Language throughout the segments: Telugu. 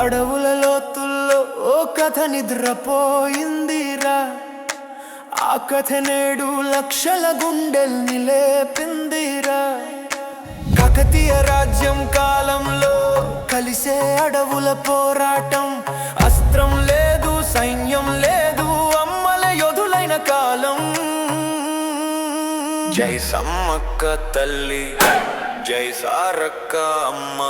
అడవుల లోతుల్లో ఓ కథ నిద్రపోయిందిరా. ఆ కథ నేడు లక్షల గుండెల్ని లేపిందిరా. కాకతీయ రాజ్యం కాలంలో కలిసే అడవుల పోరాటం. అస్త్రం లేదు, సైన్యం లేదు, అమ్మల యోధులైన కాలం. జై సమ్మక్క తల్లి, జై సారక్క అమ్మ.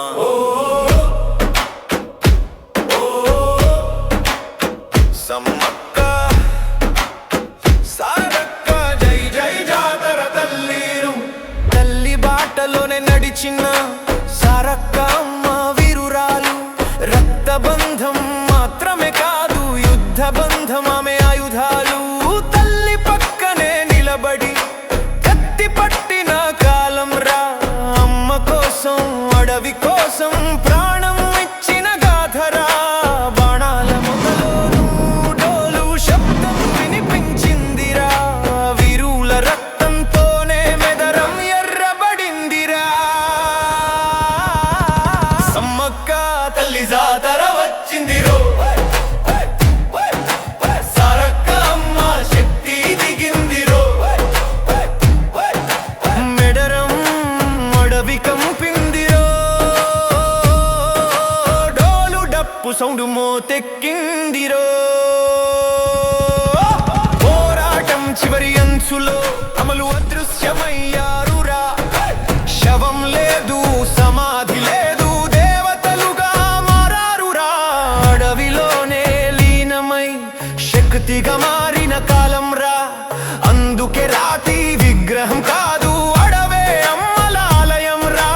సమ్మక్క సారక్క జై జై జాతర తల్లిరు. తల్లి బాటలోనే నడిచిన సారక్క అమ్మ వీరురాలు. రక్తబంధం మాత్రమే కాదు, యుద్ధ బంధం ఆమె ఆయుధాలు. తల్లి పక్కనే నిలబడి కత్తి పట్టిన కాలం రా. అమ్మ కోసం, అడవి కోసం ప్రాణం ఇచ్చిన గాథరా. బాణాల మొదలు డోలు శబ్దం వినిపించిందిరా. వీరుల రక్తంతోనే మెదరం ఎర్రబడిందిరా. సమ్మక్క తల్లి జాతర వచ్చిందిరో. సారక్క అమ్మ శక్తి దిగిందిరో. మెదరం అడవి కంపిందిరో. డోలు డప్పు సౌండు మోతెక్కిందిరో. పోరాటం చివరి అంచులో అమలు అదృశ్యమయ్యారురా. శవం లేదు, సమాధి లేదు, దేవతలుగా మారారురా. అడవిలోనే లీనమై శక్తిగా మారిన కాలం రా. అందుకే రాతి విగ్రహం కాదు, అడవే అమ్మల ఆలయం రా.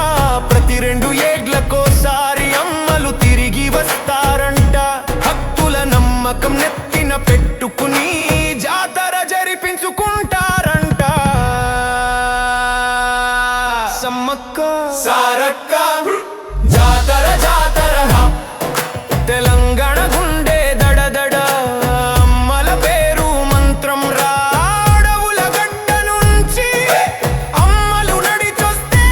ప్రతి 2 ఏళ్లకోసారి అమ్మలు తిరిగి వస్తారంట. భక్తుల నమ్మకం నెత్తిన పెట్టుకుని జాతర జరిపించుకుంటారంట. సమ్మక్క సారక్క జాతర జాతర తెలంగాణ గుండె దడదడ. అమ్మల పేరు మంత్రం రా. అడవుల గడ్డ నుంచి అమ్మలు నడిచొస్తే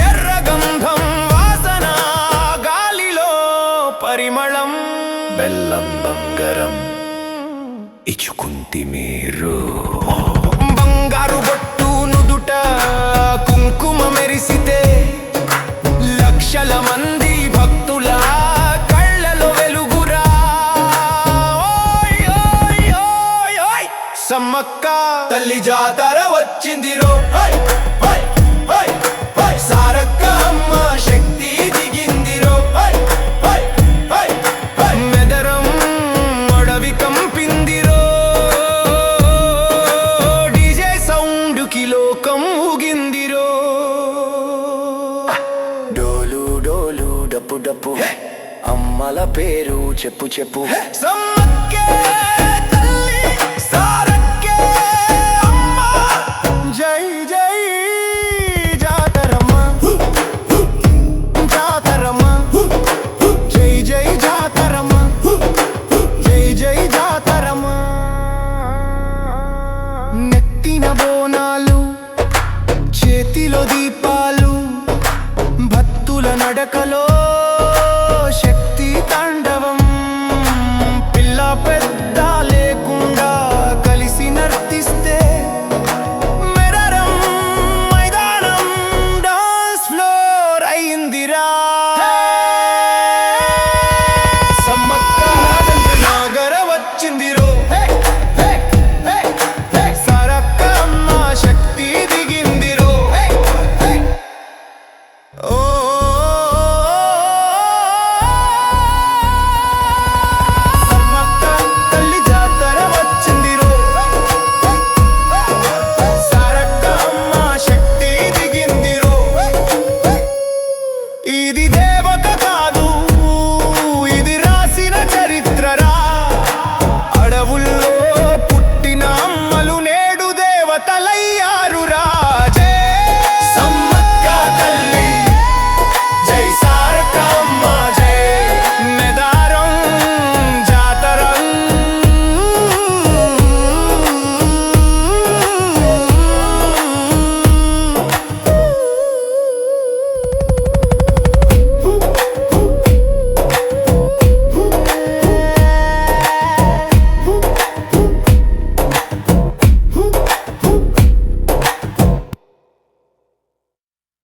ఎర్ర గంధం వాసన, గాలిలో పరిమళం. బెల్లం బంగారం ఇచ్చుకుంటి మీరు. బంగారు బొట్టు నుదుట కుంకుమ మెరిసితే లక్షల మంది భక్తుల కళ్ళలో వెలుగురా. ఓయ్ ఓయ్ ఓయ్ ఓయ్ సమ్మక్క తల్లి జాతర వచ్చిందిరో. సారక్క అమ్మ శక్తి దిగిందిరో. మెదరం అడవి కంపిందిరో. డీజే సౌండ్ కి లోకం ఊగిందిరో. డోలు డోలు డప్పు డప్పు అమ్మల పేరు చెప్పు చెప్పు. సమ్మక్కే